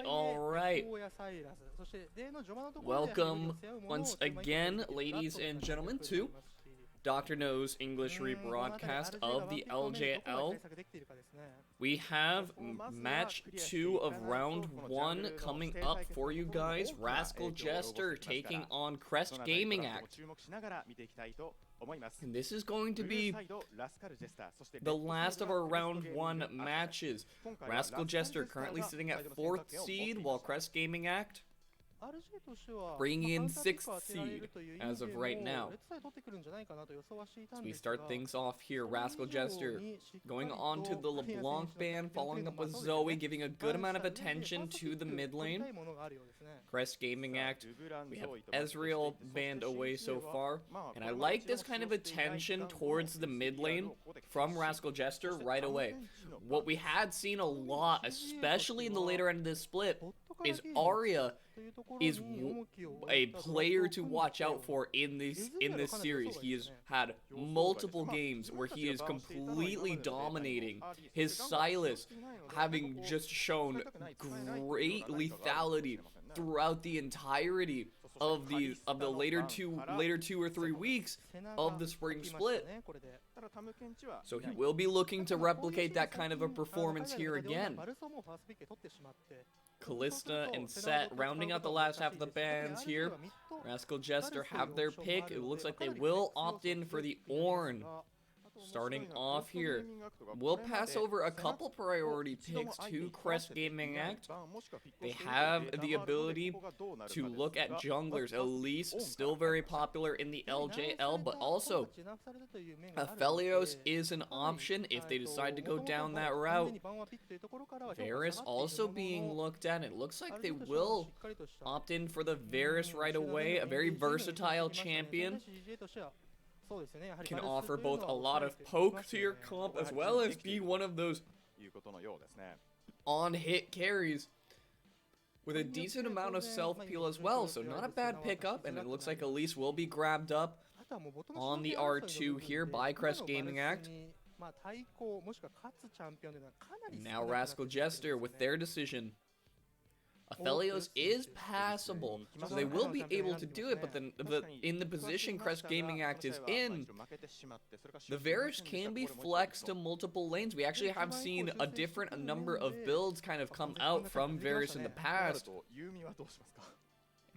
Alright. Welcome once again, ladies and gentlemen, to Dr. No's English rebroadcast of the LJL. We have match 2 of round 1 coming up for you guys. Rascal Jester taking on Crest Gaming Act. And this is going to be the last of our round 1 matches. Rascal Jester currently sitting at 4th seed, while Crest Gaming Act bringing in 6th seed as of right now. So we start things off here. Rascal Jester going on to the LeBlanc band, following up with Zoe, giving a good amount of attention to the mid lane. Crest Gaming Act, we have Ezreal banned away so far, and I like this kind of attention towards the mid lane from Rascal Jester right away. What we had seen a lot, especially in the later end of this split, is Arya is a player to watch out for in this series. He has had multiple games where he is completely dominating. His Silas having just shown great lethality throughout the entirety of the later two or 3 weeks of the spring split. So he will be looking to replicate that kind of a performance here again. Callista and Set rounding out the last half of the bans here. Rascal Jester have their pick. It looks like they will opt in for the Ornn. Starting off here, we'll pass over a couple priority picks to Crest Gaming Act. They have the ability to look at junglers. Elise, still very popular in the LJL, but also Aphelios is an option if they decide to go down that route. Varus also being looked at. It looks like they will opt in for the Varus right away, a very versatile champion. Can offer both a lot of poke to your comp as well as be one of those on-hit carries with a decent amount of self-peel as well, so not a bad pickup, and it looks like Elise will be grabbed up on the R2 here by Crest Gaming Act. Now Rascal Jester with their decision. Aphelios is passable, so they will be able to do it, but then in the position Crest Gaming Act is in, the Varus can be flexed to multiple lanes. We actually have seen a different number of builds kind of come out from Varus in the past.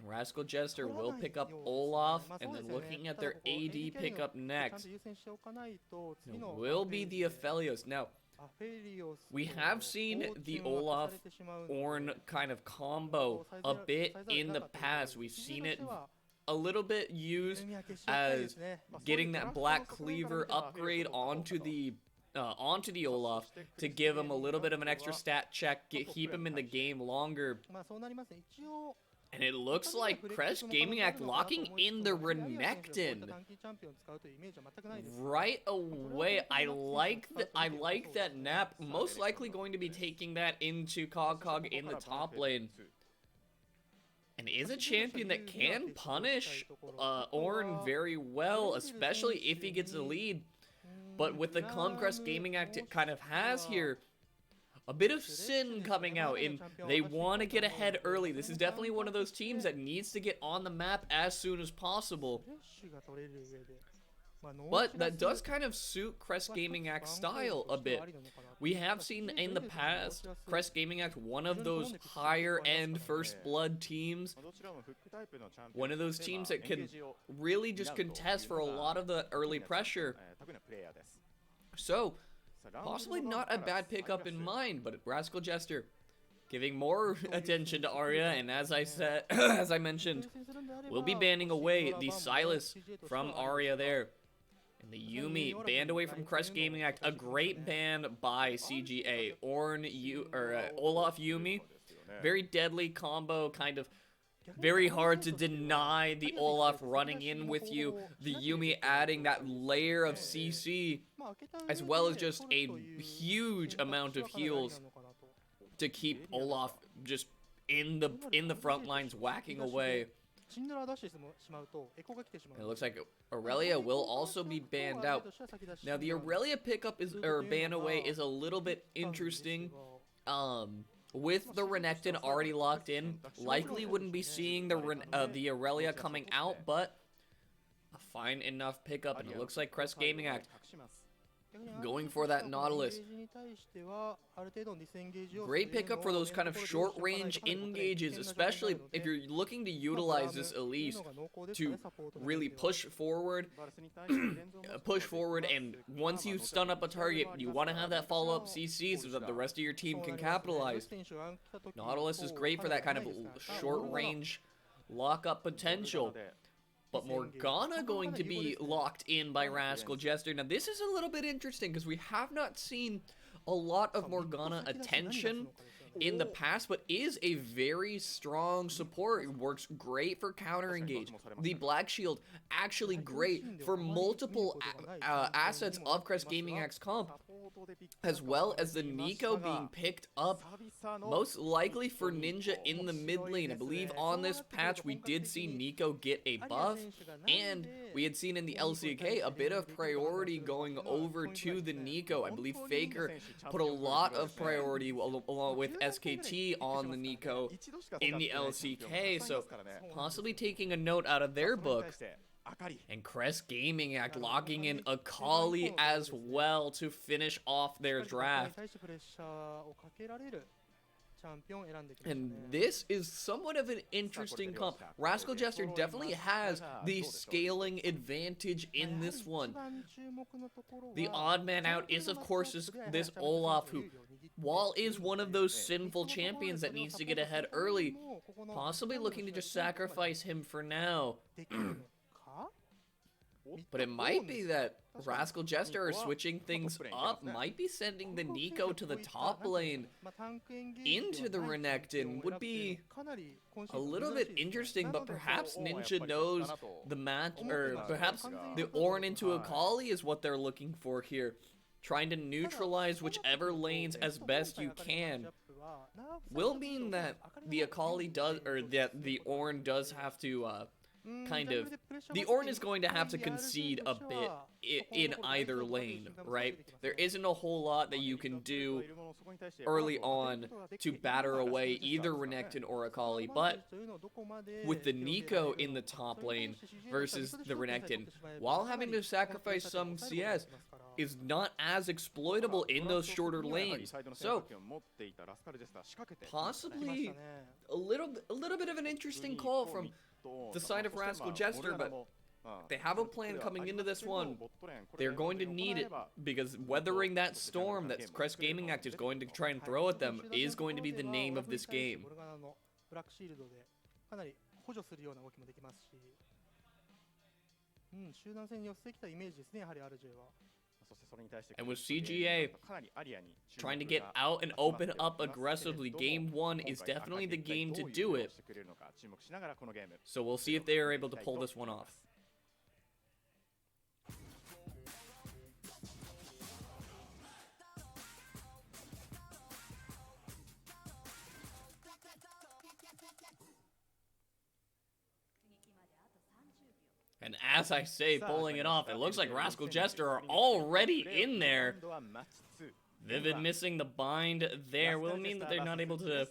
Rascal Jester will pick up Olaf, and then looking at their AD pickup next, it will be the Aphelios. Now, we have seen the Olaf Ornn kind of combo a bit in the past. We've seen it a little bit used as getting that Black Cleaver upgrade onto the Olaf to give him a little bit of an extra stat check, keep him in the game longer. And it looks like Crest Gaming Act locking in the Renekton right away. I like that nap. Most likely going to be taking that into Cog in the top lane. And is a champion that can punish Ornn very well, especially if he gets the lead. But with the Crest Gaming Act it kind of has here, a bit of sin coming out, and they want to get ahead early. This is definitely one of those teams that needs to get on the map as soon as possible. But that does kind of suit Crest Gaming Act's style a bit. We have seen in the past Crest Gaming Act one of those higher end first blood teams. One of those teams that can really just contest for a lot of the early pressure. So possibly not a bad pickup in mind, but Rascal Jester giving more attention to Arya, and as I mentioned, we'll be banning away the Silas from Arya there. And the Yuumi banned away from Crest Gaming Act, a great ban by CGA. Olaf Yuumi, very deadly combo, kind of very hard to deny the Olaf running in with you, the Yuumi adding that layer of CC, as well as just a huge amount of heals to keep Olaf just in the front lines whacking away. And it looks like Aurelia will also be banned out. Now the Aurelia pickup ban away is a little bit interesting. with the Renekton already locked in, likely wouldn't be seeing the Aurelia coming out, but a fine enough pickup, and it looks like Crest Gaming Act going for that Nautilus. Great pickup for those kind of short-range engages, especially if you're looking to utilize this Elise to really push forward, and once you stun up a target, you want to have that follow-up CC so that the rest of your team can capitalize. Nautilus is great for that kind of short-range lock-up potential. But Morgana going to be locked in by Rascal Jester. Now, this is a little bit interesting because we have not seen a lot of Morgana attention in the past, but is a very strong support. It works great for counter engage. The Black Shield actually great for multiple assets of Crest Gaming Act's comp, as well as the Nico being picked up most likely for Ninja in the mid lane. I believe on this patch we did see Nico get a buff, and we had seen in the LCK a bit of priority going over to the Nico. I believe Faker put a lot of priority along with SKT on the Nico in the LCK, so possibly taking a note out of their book. And Crest Gaming Act locking in Akali as well to finish off their draft. And this is somewhat of an interesting comp. Rascal Jester definitely has the scaling advantage in this one. The odd man out is, of course, this Olaf, who, while is one of those sinful champions that needs to get ahead early, possibly looking to just sacrifice him for now. But it might be that Rascal Jester are switching things up, might be sending the Nico to the top lane into the Renekton. Would be a little bit interesting, but perhaps Ninja knows the match, or perhaps the Ornn into Akali is what they're looking for here. Trying to neutralize whichever lanes as best you can. Will mean that the Akali does, or that the Ornn does have to, the Ornn is going to have to concede a bit in either lane, right? There isn't a whole lot that you can do early on to batter away either Renekton or Akali, but with the Nico in the top lane versus the Renekton, while having to sacrifice some CS, is not as exploitable in those shorter lanes. So, possibly a little bit of an interesting call from the side of Rascal Jester, but they have a plan coming into this one. They're going to need it, because weathering that storm that Crest Gaming Act is going to try and throw at them is going to be the name of this game. And with CGA trying to get out and open up aggressively, game one is definitely the game to do it. So we'll see if they are able to pull this one off. And as I say, pulling it off, it looks like Rascal Jester are already in there. Vivid missing the bind there will mean that they're not able to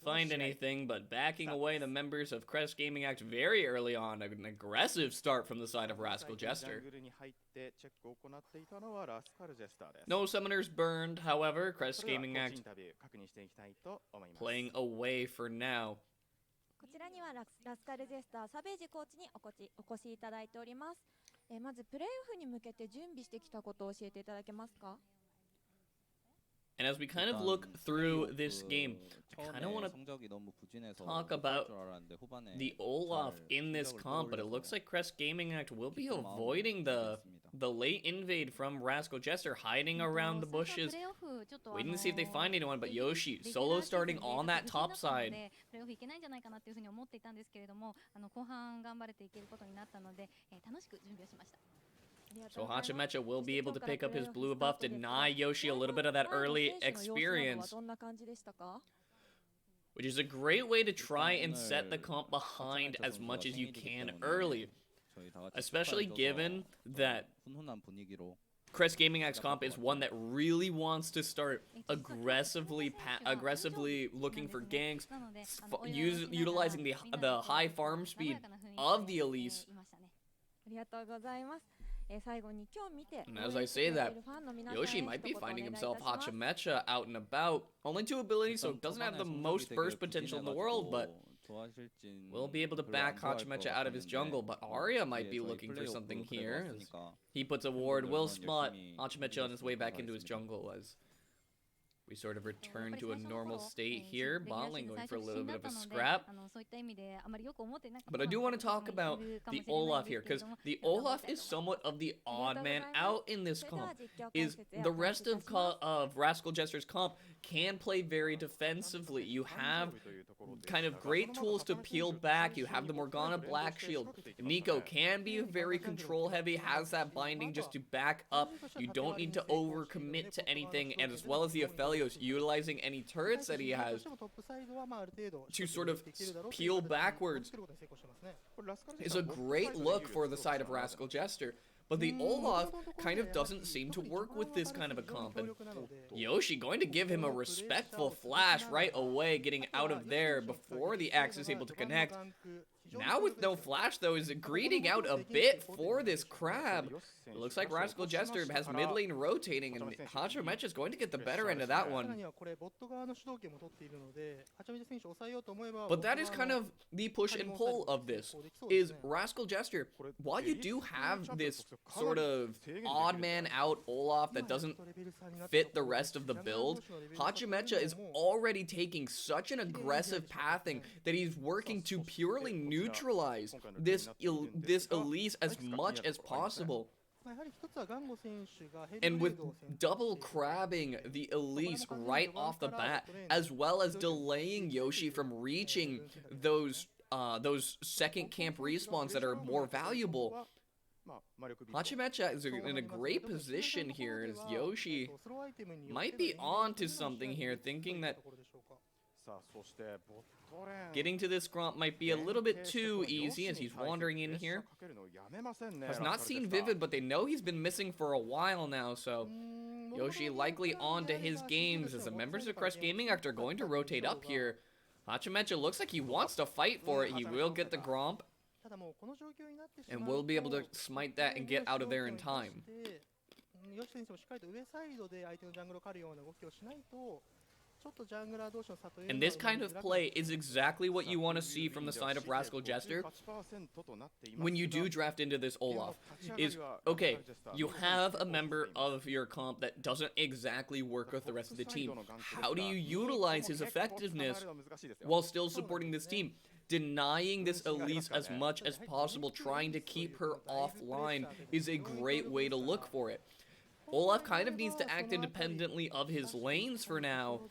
find anything, but backing away the members of Crest Gaming Act very early on. An aggressive start from the side of Rascal Jester. No summoners burned, however. Crest Gaming Act playing away for now. こちらにはラスカルジェスターサベージコーチにお越しいただいております。まずプレーオフに向けて準備してきたことを教えていただけますか? And as we kind of look through this game, I kind of want to talk about the Olaf in this comp, but it looks like Crest Gaming Act will be avoiding the late invade from Rascal Jester, hiding around the bushes, waiting to see if they find anyone, but Yoshi solo starting on that top side. So Hachimecha will be able to pick up his blue buff, deny Yoshi a little bit of that early experience, which is a great way to try and set the comp behind as much as you can early, especially given that Crest Gaming Act's comp is one that really wants to start aggressively looking for ganks, utilizing the high farm speed of the Elise. And as I say that, Yoshi might be finding himself Hachimecha out and about. Only 2 abilities, so doesn't have the most burst potential in the world, but will be able to back Hachimecha out of his jungle. But Arya might be looking for something here. As he puts a ward, will spot Hachimecha on his way back into his jungle as we sort of return to a normal state here. Bot lane going for a little bit of a scrap. But I do want to talk about the Olaf here, because the Olaf is somewhat of the odd man out in this comp. Is the rest of Rascal Jester's comp can play very defensively. You have kind of great tools to peel back. You have the Morgana Black Shield. Nico can be very control heavy, has that binding just to back up. You don't need to overcommit to anything, and as well as the Aphelios utilizing any turrets that he has to sort of peel backwards is a great look for the side of Rascal Jester. But the Olaf kind of doesn't seem to work with this kind of a comp. And Yoshi going to give him a respectful flash right away, getting out of there before the axe is able to connect. Now with no flash, though, is greeting out a bit for this crab. It looks like Rascal Jester has mid lane rotating, and Hachimecha is going to get the better end of that one. But that is kind of the push and pull of this, is Rascal Jester, while you do have this sort of odd man out Olaf that doesn't fit the rest of the build, Hachimecha is already taking such an aggressive pathing that he's working to purely neutralize this Elise as much as possible. And with double crabbing the Elise right off the bat, as well as delaying Yoshi from reaching those second camp respawns that are more valuable, Hachimecha is in a great position here, as Yoshi might be on to something here, thinking that getting to this Gromp might be a little bit too easy as he's wandering in here. Has not seen Vivid, but they know he's been missing for a while now, so Yoshi likely on to his games as the members of Crest Gaming Act are going to rotate up here. Hachimecha looks like he wants to fight for it. He will get the Gromp and will be able to smite that and get out of there in time. And this kind of play is exactly what you want to see from the side of Rascal Jester when you do draft into this Olaf. Is, okay, you have a member of your comp that doesn't exactly work with the rest of the team. How do you utilize his effectiveness while still supporting this team? Denying this Elise as much as possible, trying to keep her offline, is a great way to look for it. Olaf kind of needs to act independently of his lanes for now,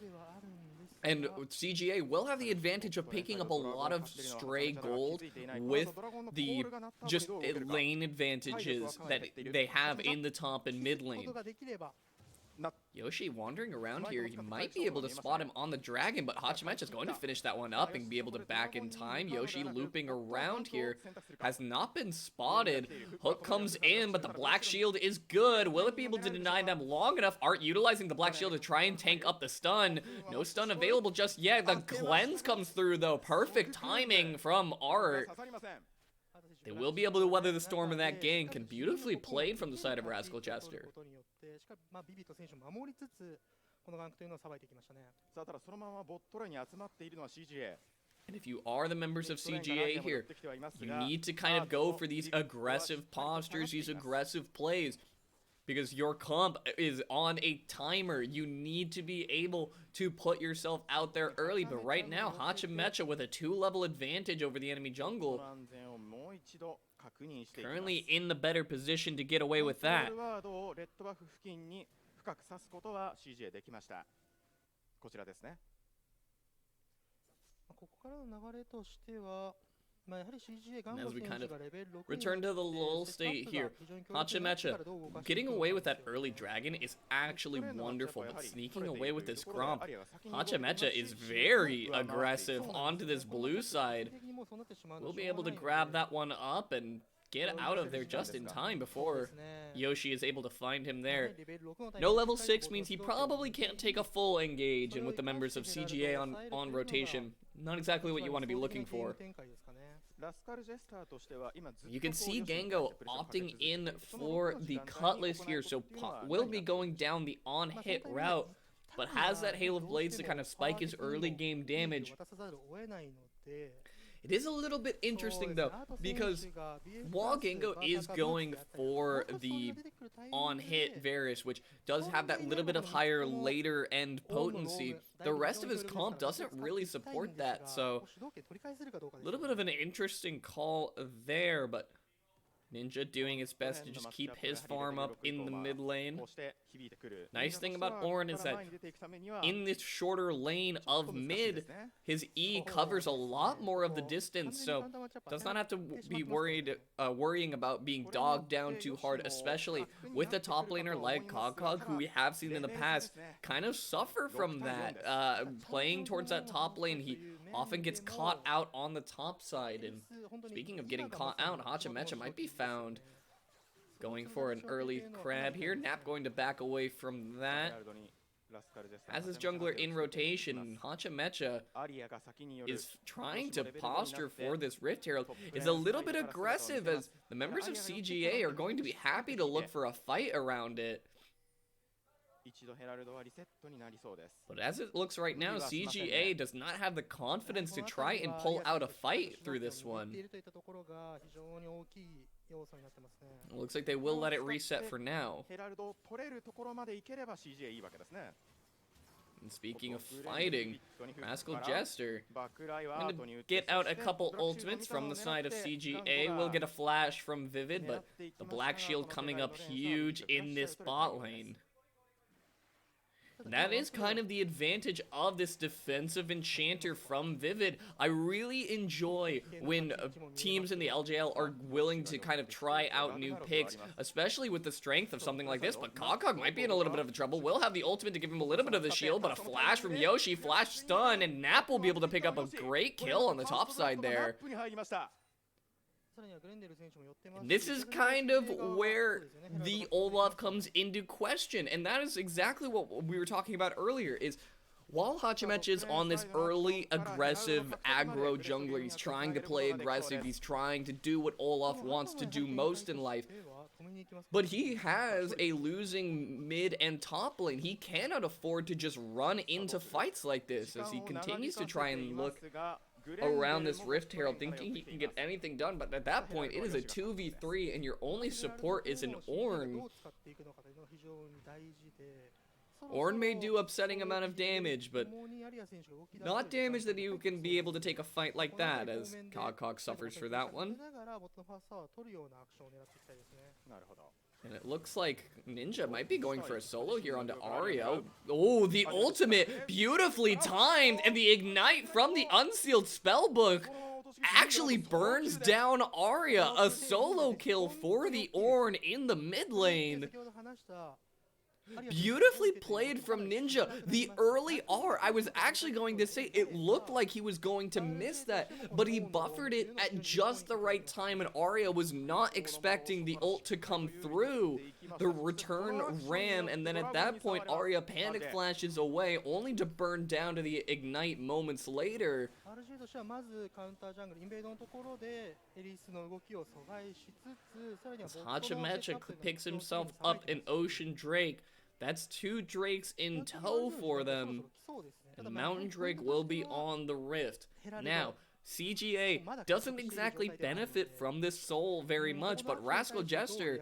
and CGA will have the advantage of picking up a lot of stray gold with the just lane advantages that they have in the top and mid lane. Yoshi wandering around here, he might be able to spot him on the dragon, but Hachimecha is going to finish that one up and be able to back in time. Yoshi looping around here, has not been spotted. Hook comes in, but the Black Shield is good. Will it be able to deny them long enough? Art utilizing the Black Shield to try and tank up the stun. No stun available just yet. The cleanse comes through though. Perfect timing from Art. They will be able to weather the storm in that gank, and beautifully played from the side of Rascal Jester. And if you are the members of CGA here, you need to kind of go for these aggressive postures, these aggressive plays, because your comp is on a timer. You need to be able to put yourself out there early, but right now, Hachimecha with a 2-level advantage over the enemy jungle, currently in the better position to get away with that. And as we kind of return to the lull state here, Hachimecha getting away with that early dragon is actually wonderful, but sneaking away with this Gromp, Hachimecha is very aggressive onto this blue side. We'll be able to grab that one up and get out of there just in time before Yoshi is able to find him there. No level 6 means he probably can't take a full engage, and with the members of CGA on rotation, not exactly what you want to be looking for. You can see Gango opting in for the Cutlass here, so will be going down the on-hit route, but has that Hail of Blades to kind of spike his early game damage. It is a little bit interesting though, because while Gango is going for the on-hit Varus, which does have that little bit of higher later end potency, the rest of his comp doesn't really support that, so a little bit of an interesting call there, but Ninja doing his best to just keep his farm up in the mid lane. Nice thing about Auron is that in this shorter lane of mid, his E covers a lot more of the distance, so does not have to be worrying about being dogged down too hard, especially with a top laner like Cog, who we have seen in the past kind of suffer from that. Playing towards that top lane, he often gets caught out on the top side, and speaking of getting caught out, Hachimecha might be found going for an early crab here. Nap going to back away from that. As his jungler in rotation, Hachimecha is trying to posture for this Rift Herald. Is a little bit aggressive, as the members of CGA are going to be happy to look for a fight around it. But as it looks right now, CGA does not have the confidence to try and pull out a fight through this one. It looks like they will let it reset for now. And speaking of fighting, Rascal Jester going to get out a couple ultimates from the side of CGA. We'll get a flash from Vivid, but the Black Shield coming up huge in this bot lane. That is kind of the advantage of this defensive enchanter from Vivid. I really enjoy when teams in the LJL are willing to kind of try out new picks, especially with the strength of something like this. But Cog might be in a little bit of trouble. Will have the ultimate to give him a little bit of the shield, but a flash from Yoshi, flash stun, and Nap will be able to pick up a great kill on the top side there. And this is kind of where the Olaf comes into question, and that is exactly what we were talking about earlier, is while Hachimecha is on this early aggressive aggro jungler, he's trying to play aggressive, he's trying to do what Olaf wants to do most in life, but he has a losing mid and top lane. He cannot afford to just run into fights like this, as he continues to try and look around this Rift Herald, thinking he can get anything done, but at that point, it is a 2v3, and your only support is an Auron. Auron may do upsetting amount of damage, but not damage that you can be able to take a fight like that, as Cog suffers for that one. And it looks like Ninja might be going for a solo here onto Arya. Oh, the ultimate, beautifully timed, and the ignite from the unsealed spellbook actually burns down Arya. A solo kill for the Auron in the mid lane. Beautifully played from Ninja. The early R, I was actually going to say it looked like he was going to miss that, but he buffered it at just the right time, and Arya was not expecting the ult to come through. The return ram, and then at that point, Arya panic flashes away, only to burn down to the ignite moments later. As Hachimecha picks himself up an Ocean Drake. That's 2 Drakes in tow for them, and Mountain Drake will be on the Rift. Now, CGA doesn't exactly benefit from this soul very much, but Rascal Jester,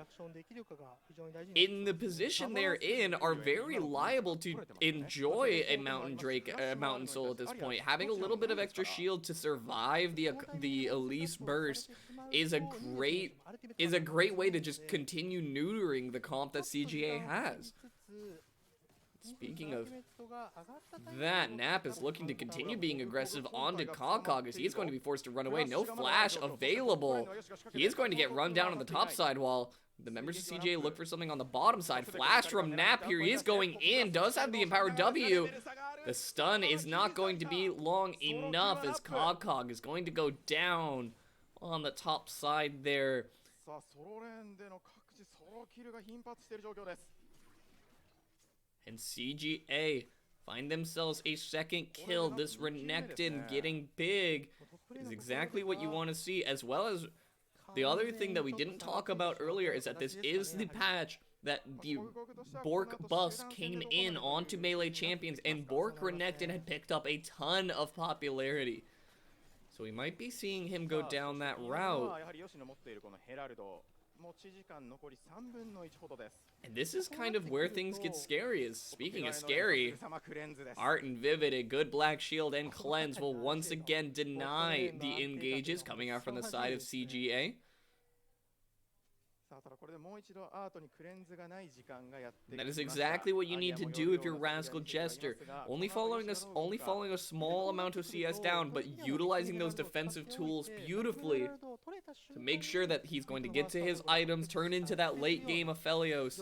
in the position they're in, are very liable to enjoy a Mountain Drake, Mountain Soul at this point. Having a little bit of extra shield to survive the Elise burst is a great way to just continue neutering the comp that CGA has. Speaking of that, Nap is looking to continue being aggressive onto Cog as he is going to be forced to run away. No flash available. He is going to get run down on the top side while the members of CGA look for something on the bottom side. Flash from Nap here. He is going in. Does have the empowered W. The stun is not going to be long enough as Cog is going to go down on the top side there. And CGA find themselves a second kill. This Renekton getting big is exactly what you want to see, as well as the other thing that we didn't talk about earlier is that this is the patch that the Bork bus came in onto Melee Champions, and Bork Renekton had picked up a ton of popularity. So we might be seeing him go down that route. And this is kind of where things get scary. Is speaking of scary, Art and Vivid, a good Black Shield and Cleanse will once again deny the engages coming out from the side of CGA. That is exactly what you need to do if you're Rascal Jester. Only following a small amount of CS down, but utilizing those defensive tools beautifully to make sure that he's going to get to his items, turn into that late game Aphelios.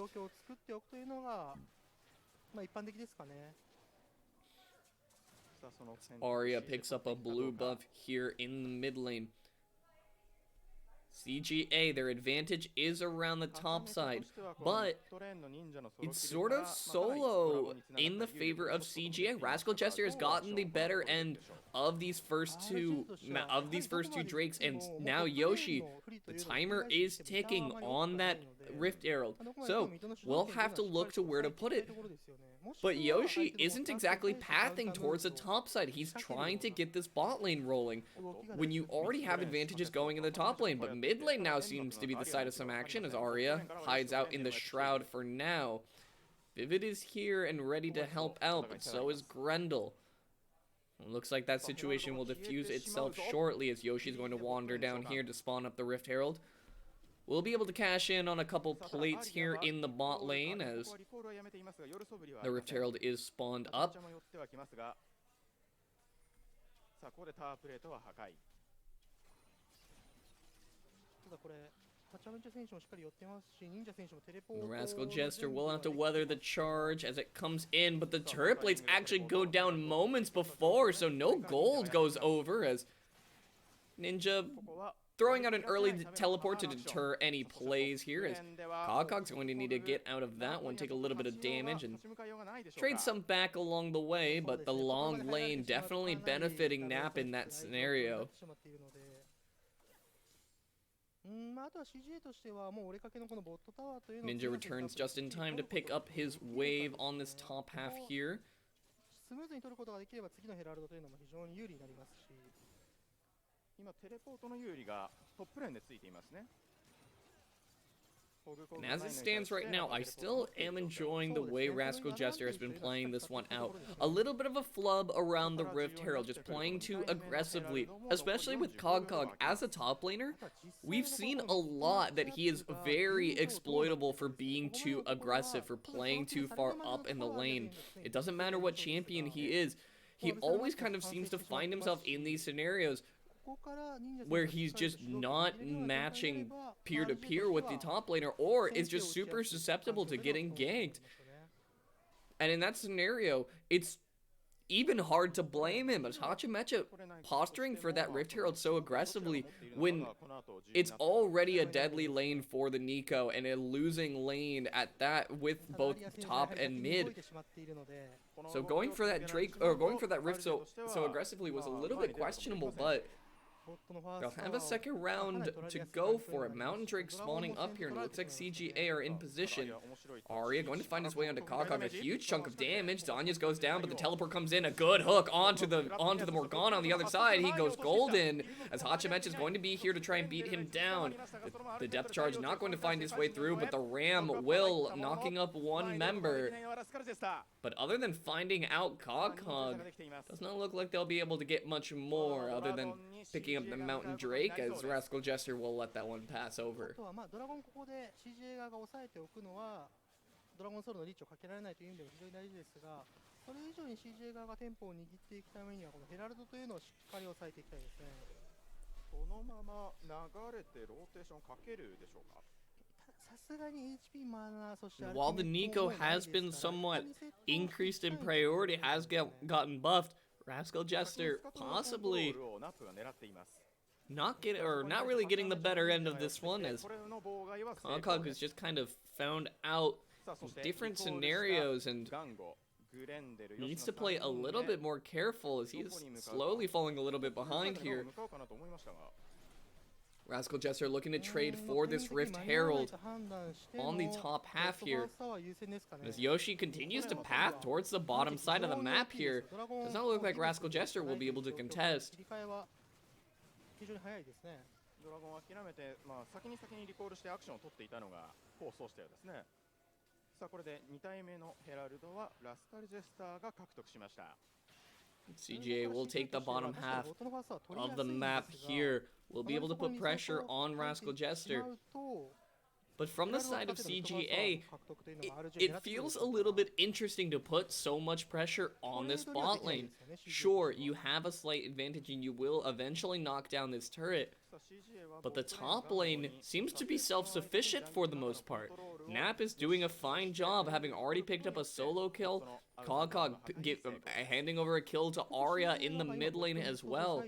Arya picks up a blue buff here in the mid lane. CGA, their advantage is around the top side, but it's sort of solo in the favor of CGA. Rascal Jester has gotten the better end of these first two Drakes, and now Yoshi, the timer is ticking on that Rift Herald, so we'll have to look to where to put it. But Yoshi isn't exactly pathing towards the top side. He's trying to get this bot lane rolling when you already have advantages going in the top lane. But mid lane now seems to be the side of some action as Arya hides out in the shroud for now. Vivid is here and ready to help out, but so is Grendel. It looks like that situation will diffuse itself shortly as Yoshi's going to wander down here to spawn up the Rift Herald. We'll be able to cash in on a couple plates here in the bot lane as the Rift Herald is spawned up. The Rascal Jester will have to weather the charge as it comes in, but the turret plates actually go down moments before, so no gold goes over as Ninja throwing out an early teleport to deter any plays here, as Kog's going to need to get out of that one, take a little bit of damage, and trade some back along the way, but the long lane definitely benefiting Nap in that scenario. Ninja returns just in time to pick up his wave on this top half here. And as it stands right now, I still am enjoying the way Rascal Jester has been playing this one out. A little bit of a flub around the Rift Herald, just playing too aggressively, especially with Cog as a top laner. We've seen a lot that he is very exploitable for being too aggressive, for playing too far up in the lane. It doesn't matter what champion he is, he always kind of seems to find himself in these scenarios where he's just not matching peer-to-peer with the top laner, or is just super susceptible to getting ganked. And in that scenario, it's even hard to blame him, as Hachimecha posturing for that Rift Herald so aggressively when it's already a deadly lane for the Nico and a losing lane at that with both top and mid. So going for that Drake, or going for that Rift so aggressively was a little bit questionable, but they'll have a second round to go for it. Mountain Drake spawning up here, and it looks like CGA are in position. Arya going to find his way onto Kog, a huge chunk of damage. Zanya's goes down, but the teleport comes in. A good hook onto the Morgana on the other side. He goes golden, as Hachimecha is going to be here to try and beat him down. The depth charge not going to find his way through, but the Ram will, knocking up one member. But other than finding out Cog, does not look like they'll be able to get much more other than picking up the Mountain Drake, as Rascal Jester will let that one pass over. While the Nico has been somewhat increased in priority, has gotten buffed, Rascal Jester possibly not really getting the better end of this one, as Konkog has just kind of found out different scenarios and needs to play a little bit more careful as he is slowly falling a little bit behind here. Rascal Jester looking to trade for this Rift Herald on the top half here. As Yoshi continues to path towards the bottom side of the map here, does not look like Rascal Jester will be able to contest. ドラゴンを諦めて、先にリコールしてアクションを取っていたのが功を奏したようですね。さあこれで2体目のヘラルドはラスカルジェスターが獲得しました。 CGA will take the bottom half of the map here. Will be able to put pressure on Rascal Jester. But from the side of CGA, it feels a little bit interesting to put so much pressure on this bot lane. Sure, you have a slight advantage and you will eventually knock down this turret, but the top lane seems to be self-sufficient for the most part. Nap is doing a fine job, having already picked up a solo kill. Konkog handing over a kill to Arya in the mid lane as well.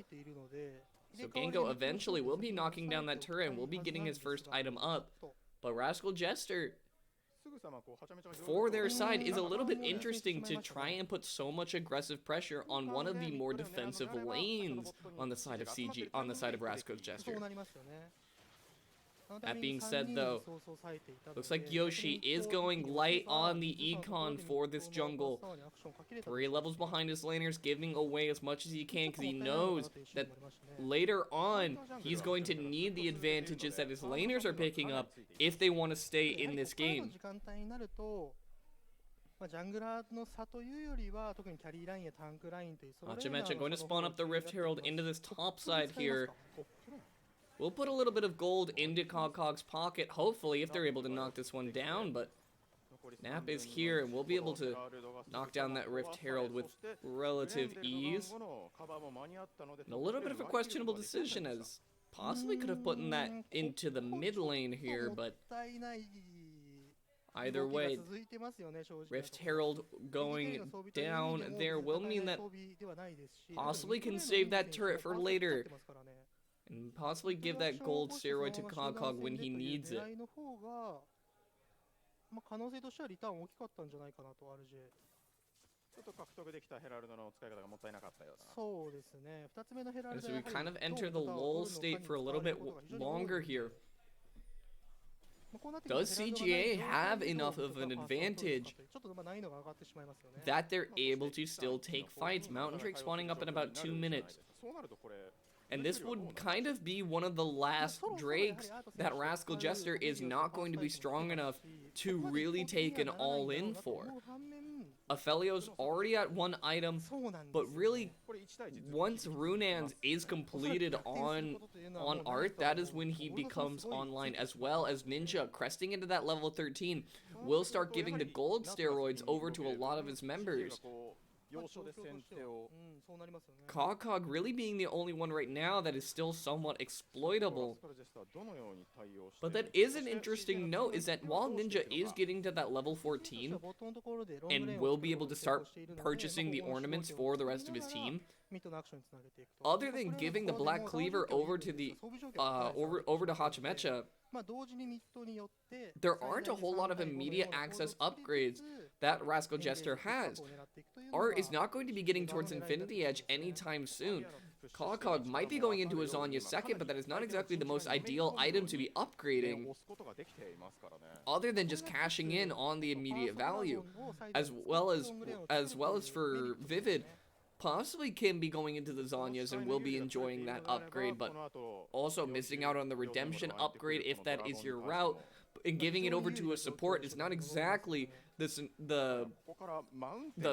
So Gengo eventually will be knocking down that turret and will be getting his first item up. But Rascal Jester, for their side, is a little bit interesting to try and put so much aggressive pressure on one of the more defensive lanes on the side of Rascal Jester. That being said, though, looks like Yoshi is going light on the econ for this jungle. 3 levels behind his laners, giving away as much as he can because he knows that later on he's going to need the advantages that his laners are picking up if they want to stay in this game. Hachimecha going to spawn up the Rift Herald into this top side here. We'll put a little bit of gold into Konkog's pocket, hopefully, if they're able to knock this one down, but Nap is here, and we'll be able to knock down that Rift Herald with relative ease. And a little bit of a questionable decision, as possibly could have put that into the mid lane here, but either way, Rift Herald going down there will mean that possibly can save that turret for later. And possibly give that gold steroid to Konkog when he needs it. As we kind of enter the lull state for a little bit longer here. Does CGA have enough of an advantage that they're able to still take fights? Mountain Drake spawning up in about 2 minutes. And this would kind of be one of the last Drakes that Rascal Jester is not going to be strong enough to really take an all-in for. Aphelios already at 1 item, but really, once Runans is completed on Art, that is when he becomes online, as well as Ninja cresting into that level 13 will start giving the gold steroids over to a lot of his members. Konkog really being the only one right now that is still somewhat exploitable. But that is an interesting note, is that while Ninja is getting to that level 14 and will be able to start purchasing the ornaments for the rest of his team, other than giving the Black Cleaver over to over to Hachimecha, there aren't a whole lot of immediate access upgrades that Rascal Jester has. Art is not going to be getting towards Infinity Edge anytime soon. Konkog might be going into a Zanya second, but that is not exactly the most ideal item to be upgrading, other than just cashing in on the immediate value, as well as for Vivid. Possibly can be going into the Zanyas and will be enjoying that upgrade, but also missing out on the redemption upgrade if that is your route, and giving it over to a support is not exactly the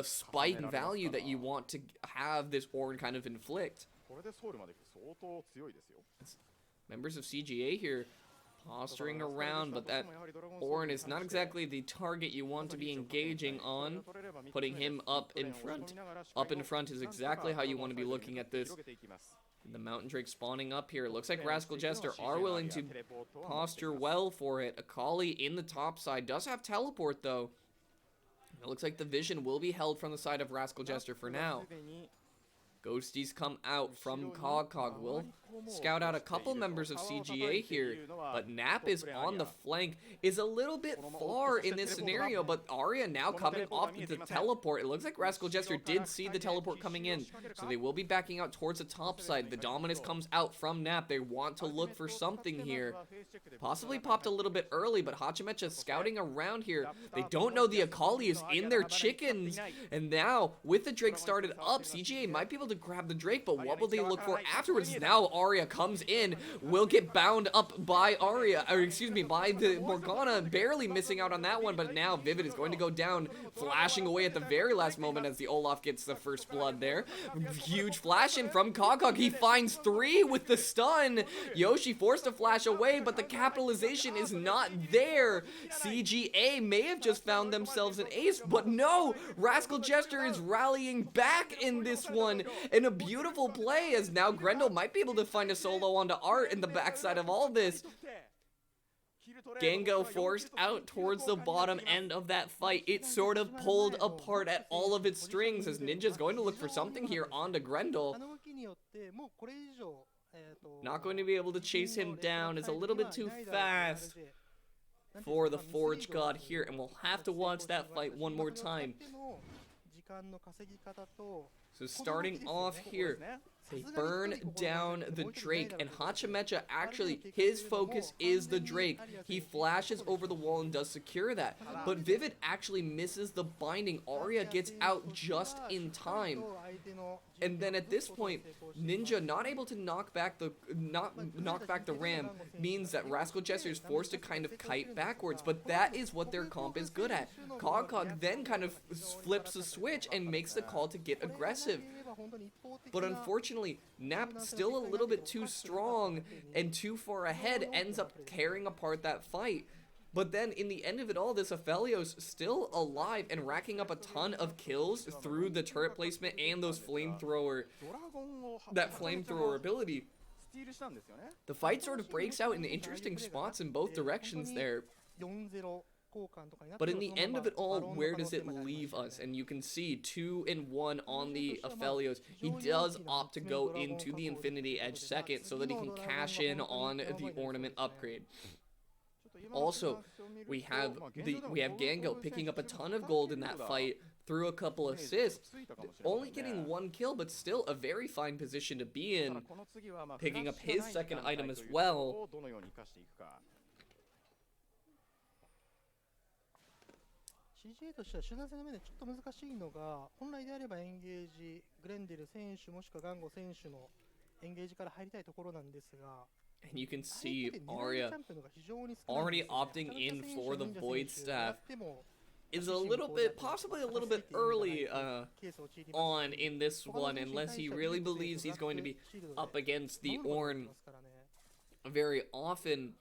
spike in value that you want to have this Ornn kind of inflict. Members of CGA here posturing around, but that Ornn is not exactly the target you want to be engaging on. Putting him up in front. Up in front is exactly how you want to be looking at this. The Mountain Drake spawning up here. It looks like Rascal Jester are willing to posture well for it. Akali in the top side does have teleport, though. It looks like the vision will be held from the side of Rascal Jester for now. Ghosties come out from Cog. We'll scout out a couple members of CGA here, but Nap is on the flank, is a little bit far in this scenario, but Arya now coming off the teleport. It looks like Rascal Jester did see the teleport coming in, so they will be backing out towards the top side. The Dominus comes out from Nap. They want to look for something here. Possibly popped a little bit early, but Hachimecha scouting around here. They don't know the Akali is in their chickens, and now with the Drake started up, CGA might be able to grab the Drake, but what will they look for afterwards? Now Arya comes in, will get bound up by Arya, or excuse me, by the Morgana, barely missing out on that one, but now Vivid is going to go down, flashing away at the very last moment as the Olaf gets the first blood there. Huge flash in from Cog. He finds 3 with the stun. Yoshi forced to flash away, but the capitalization is not there. CGA may have just found themselves an ace, but no, Rascal Jester is rallying back in this one, and a beautiful play as now Grendel might be able to find a solo onto Art in the backside of all this. Gango forced out towards the bottom end of that fight. It sort of pulled apart at all of its strings as Ninja's going to look for something here onto Grendel. Not going to be able to chase him down. It's a little bit too fast for the Forge God here, and we'll have to watch that fight one more time. So starting off here, they burn down the Drake, and Hachimecha actually, his focus is the Drake. He flashes over the wall and does secure that, but Vivid actually misses the binding. Arya gets out just in time. And then at this point, Ninja not able to knock back the ram means that Rascal Jester is forced to kind of kite backwards, but that is what their comp is good at. Cog then kind of flips the switch and makes the call to get aggressive. But unfortunately, Nap still a little bit too strong and too far ahead, ends up tearing apart that fight. But then, in the end of it all, this Aphelios still alive and racking up a ton of kills through the turret placement and those flamethrower ability. The fight sort of breaks out in interesting spots in both directions there. But in the end of it all, where does it leave us? And you can see 2-1 on the Aphelios. He does opt to go into the Infinity Edge second so that he can cash in on the ornament upgrade. Also, we have Gango picking up a ton of gold in that fight through a couple assists, only getting 1 kill, but still a very fine position to be in, picking up his second item as well. CGA としては集団戦の面でちょっと難しいのが、本来であればエンゲージ、グレンデル選手もしくはガンゴ選手のエンゲージから入りたいところなんですが、And you can see Arya already opting in for the Void Staff. Is a little bit, possibly a little bit early on in this one, unless he really believes he's going to be up against the Ornn very often.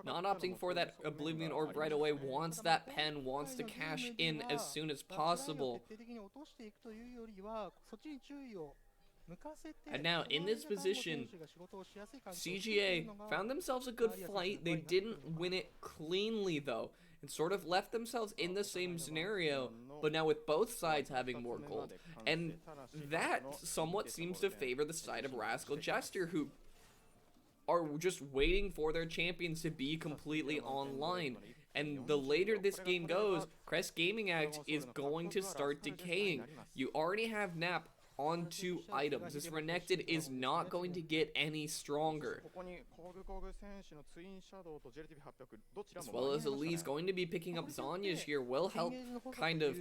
Not opting for that Oblivion Orb right away, wants that pen, wants to cash in as soon as possible. And now, in this position, CGA found themselves a good fight. They didn't win it cleanly, though, and sort of left themselves in the same scenario, but now with both sides having more gold. And that somewhat seems to favor the side of Rascal Jester, who are just waiting for their champions to be completely online. And the later this game goes, Crest Gaming Act is going to start decaying. You already have Nap on 2 items. This Renekton is not going to get any stronger. As well as Elise going to be picking up Zanya's here will help kind of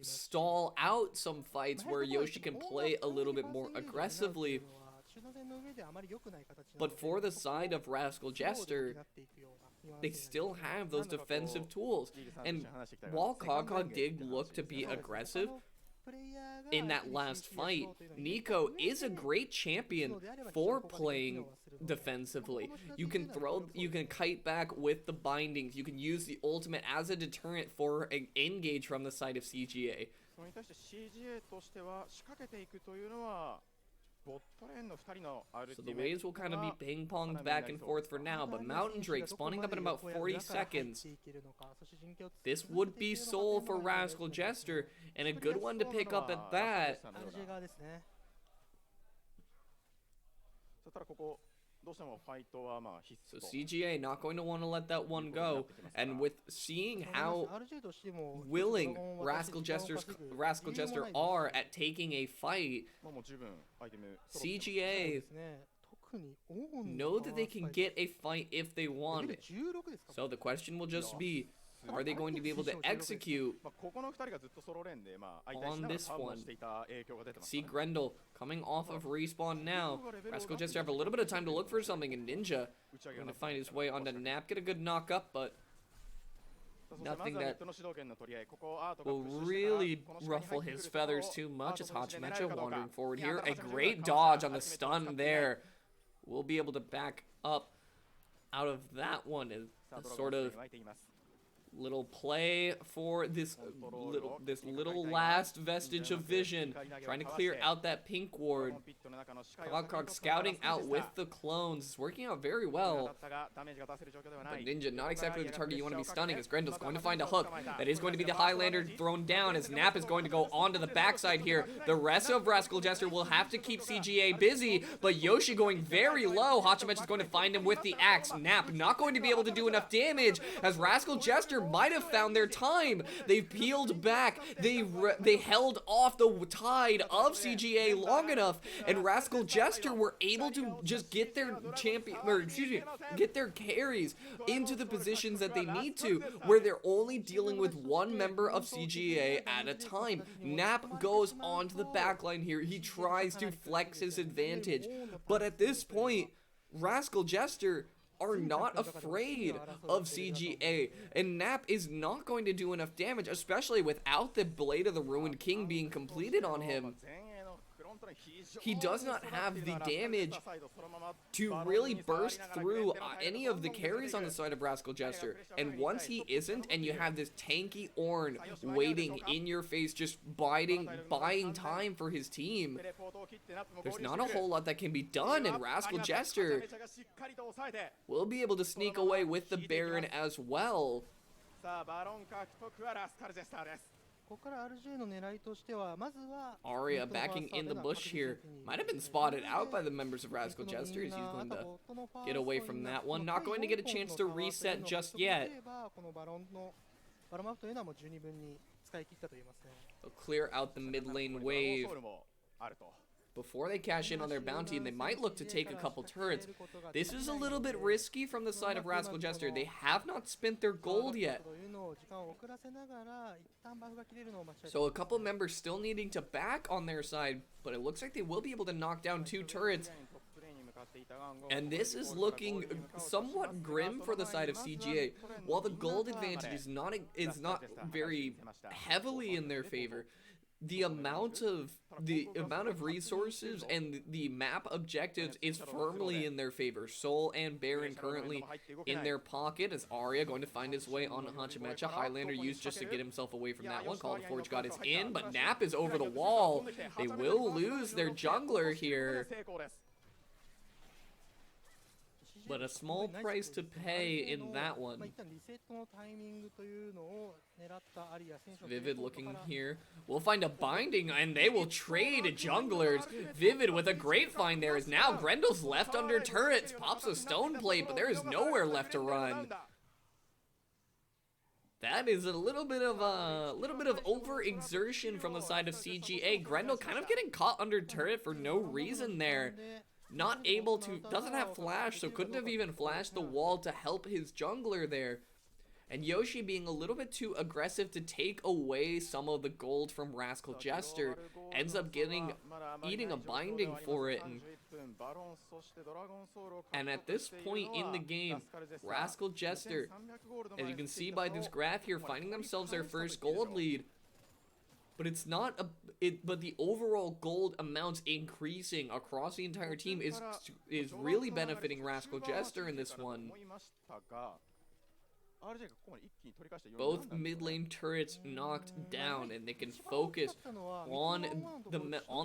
stall out some fights where Yoshi can play a little bit more aggressively. But for the side of Rascal Jester, they still have those defensive tools. And while Cog did look to be aggressive in that last fight, Nico is a great champion for playing defensively. You can kite back with the bindings. You can use the ultimate as a deterrent for an engage from the side of CGA. So the waves will kind of be ping-ponged back and forth for now, but Mountain Drake spawning up in about 40 seconds. This would be Soul for Rascal Jester, and a good one to pick up at that. So CGA not going to want to let that one go, and with seeing how willing Rascal Jester are at taking a fight, CGA know that they can get a fight if they want it. So the question will just be, are they going to be able to execute on this one? See Grendel coming off of respawn now. Rascal Jester have a little bit of time to look for something, and Ninja going to find his way onto Nap, get a good knock up, but nothing that will really ruffle his feathers too much as Hachimecha wandering forward here. A great dodge on the stun there. We'll be able to back up out of that one as sort of little play for this little last vestige of vision, trying to clear out that pink ward. Cogcog scouting out with the clones. It's working out very well. But Ninja, not exactly the target you want to be stunning, as Grendel's going to find a hook. That is going to be the Highlander thrown down, as Nap is going to go onto the backside here. The rest of Rascal Jester will have to keep CGA busy, but Yoshi going very low. Hachimecha is going to find him with the axe. Nap not going to be able to do enough damage, as Rascal Jester might have found their time. They've peeled back. They held off the tide of CGA long enough, and Rascal Jester were able to just get their get their carries into the positions that they need to, where they're only dealing with one member of CGA at a time. Nap goes onto the backline here. He tries to flex his advantage, but at this point, Rascal Jester are not afraid of CGA, and Nap is not going to do enough damage, especially without the Blade of the Ruined King being completed on him. He does not have the damage to really burst through any of the carries on the side of Rascal Jester. And once he isn't, and you have this tanky Ornn waiting in your face, just buying time for his team, there's not a whole lot that can be done, and Rascal Jester will be able to sneak away with the Baron as well. Arya backing in the bush here. Might have been spotted out by the members of Rascal Jester as he's going to get away from that one. Not going to get a chance to reset just yet. They'll clear out the mid lane wave before they cash in on their bounty, and they might look to take a couple turrets. This is a little bit risky from the side of Rascal Jester. They have not spent their gold yet. So a couple members still needing to back on their side, but it looks like they will be able to knock down 2 turrets. And this is looking somewhat grim for the side of CGA. While the gold advantage is not very heavily in their favor, the amount of resources and the map objectives is firmly in their favor. Soul and Baron currently in their pocket, as Arya going to find his way on Hachimecha. Highlander used just to get himself away from that one. Call to Forge God is in, but Nap is over the wall. They will lose their jungler here, but a small price to pay in that one. Vivid looking here. We'll find a binding, and they will trade junglers. Vivid with a great find there, is now Grendel's left under turrets. Pops a stone plate, but there is nowhere left to run. That is a little bit of overexertion from the side of CGA. Grendel kind of getting caught under turret for no reason there. Not able to, doesn't have flash, so couldn't have even flashed the wall to help his jungler there. And Yoshi being a little bit too aggressive to take away some of the gold from Rascal Jester, ends up eating a binding for it. And at this point in the game, Rascal Jester, as you can see by this graph here, finding themselves their first gold lead. But it's not but the overall gold amounts increasing across the entire team is really benefiting Rascal Jester in this one. Both mid lane turrets knocked down, and they can focus on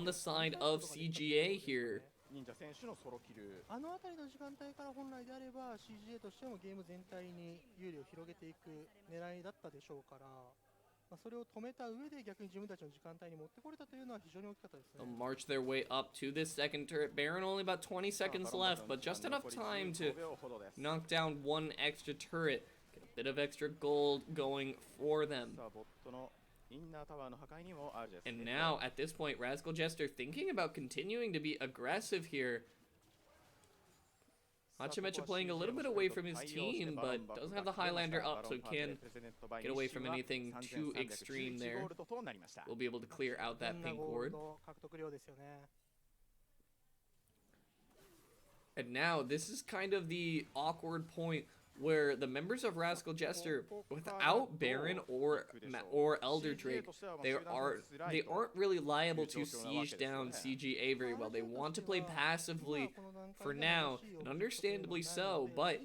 the side of CGA here. 忍者選手のソロキル。あの辺りの時間帯から本来であれば CGA としてもゲーム全体に有利を広げていく狙いだったでしょうから、それを止めた上で逆に自分たちの時間帯に持ってこれたというのは非常に大きかったですね。 They'll march their way up to this second turret. Baron only about 20 seconds left, but just enough time to knock down one extra turret. Get a bit of extra gold going for them. And now, at this point, Rascal Jester thinking about continuing to be aggressive here. Hachimecha playing a little bit away from his team, but doesn't have the Highlander up, so can get away from anything too extreme there. We'll be able to clear out that pink ward. And now, this is kind of the awkward point where the members of Rascal Jester, without Baron or Elder Drake, they aren't really liable to siege down CGA very well. They want to play passively for now, and understandably so, but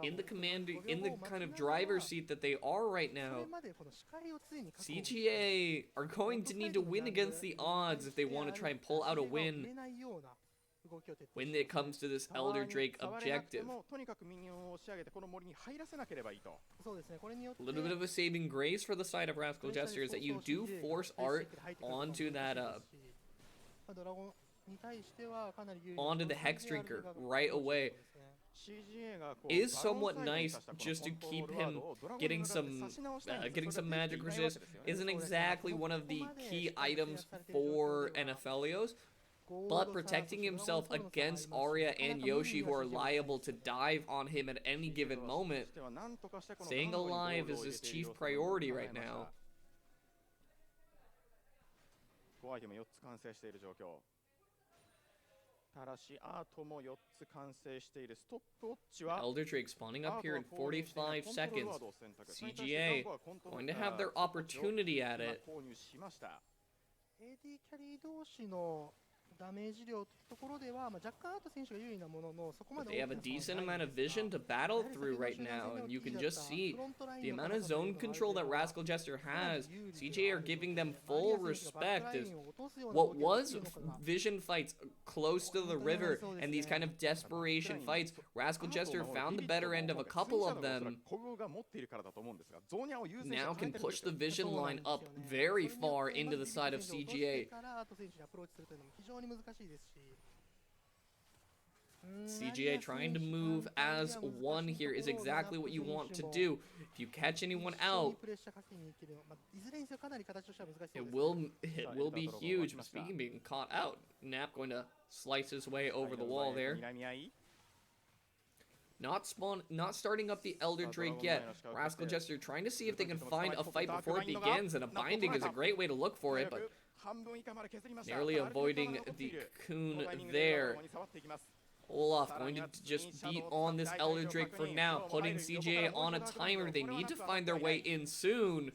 in the kind of driver's seat that they are right now, CGA are going to need to win against the odds if they want to try and pull out a win when it comes to this Elder Drake objective. A little bit of a saving grace for the side of Rascal Jester is that you do force Art onto that onto the Hex Drinker right away. Is somewhat nice just to keep him getting some magic resist. Isn't exactly one of the key items for NFLios, but protecting himself against Arya and Yoshi, who are liable to dive on him at any given moment. Staying alive is his chief priority right now. Elder Drake spawning up here in 45 seconds. CGA going to have their opportunity at it. But they have a decent amount of vision to battle through right now, and you can just see the amount of zone control that Rascal Jester has. CGA are giving them full respect as what was vision fights close to the river and these kind of desperation fights. Rascal Jester found the better end of a couple of them. Now can push the vision line up very far into the side of CGA. CGA trying to move as one here is exactly what you want to do. If you catch anyone out, it will be huge. But speaking of being caught out, Nap going to slice his way over the wall there. Not starting up the Elder Drake yet. Rascal Jester trying to see if they can find a fight before it begins, and a binding is a great way to look for it, but narrowly avoiding the cocoon there. Olaf going to just beat on this Elder Drake for now, putting CGA on a timer. They need to find their way in soon,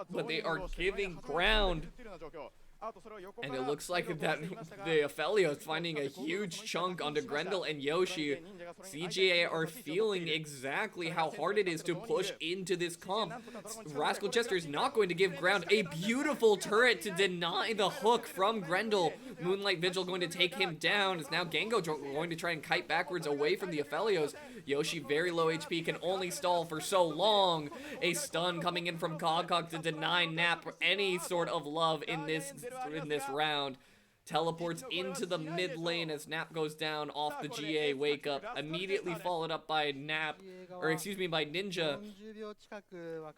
but they are giving ground. And it looks like that the Ophelia is finding a huge chunk onto Grendel and Yoshi. CGA are feeling exactly how hard it is to push into this comp. Rascal Jester is not going to give ground. A beautiful turret to deny the hook from Grendel. Moonlight Vigil going to take him down. It's now Gengo going to try and kite backwards away from the Ophelios. Yoshi, very low HP, can only stall for so long. A stun coming in from Cogcog to deny Nap any sort of love in this round. Teleports into the mid lane as Nap goes down off the GA wake up, immediately followed up by by Ninja.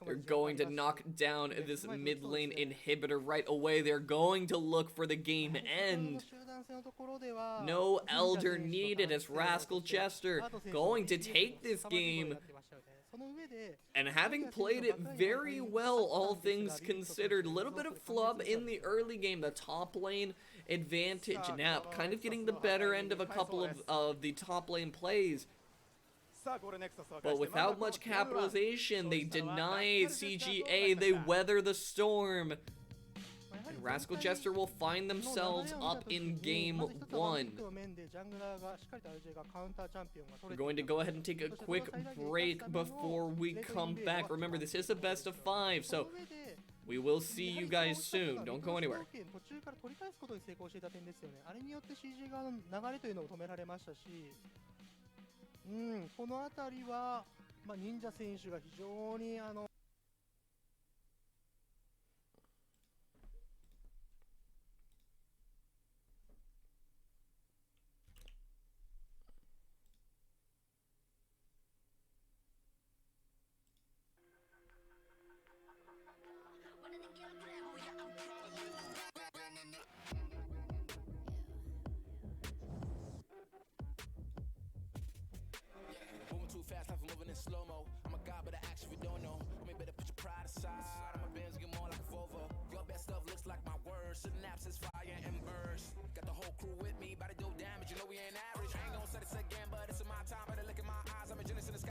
They're going to knock down this mid lane inhibitor right away. They're going to look for the game end. No Elder needed as Rascal Jester going to take this game. And having played it very well, all things considered, a little bit of flub in the early game, the top lane advantage. Nap kind of getting the better end of a couple of the top lane plays. But without much capitalization, they deny CGA, they weather the storm. And Rascal Jester will find themselves up in game 1. We're going to go ahead and take a quick break before we come back. Remember, this is a best of 5, so we will see you guys soon. Don't go anywhere. 途中から取り返すことに成功していた点ですよね。あれによって CG 側の流れというのも止められましたし、この辺りは、忍者選手が非常にFast life, I'm moving in slow-mo. I'm a god, but I actually don't know. I mean, better put your pride aside. My Benz get more like a Volvo. Your best stuff looks like my words. Synapses, fire and burn.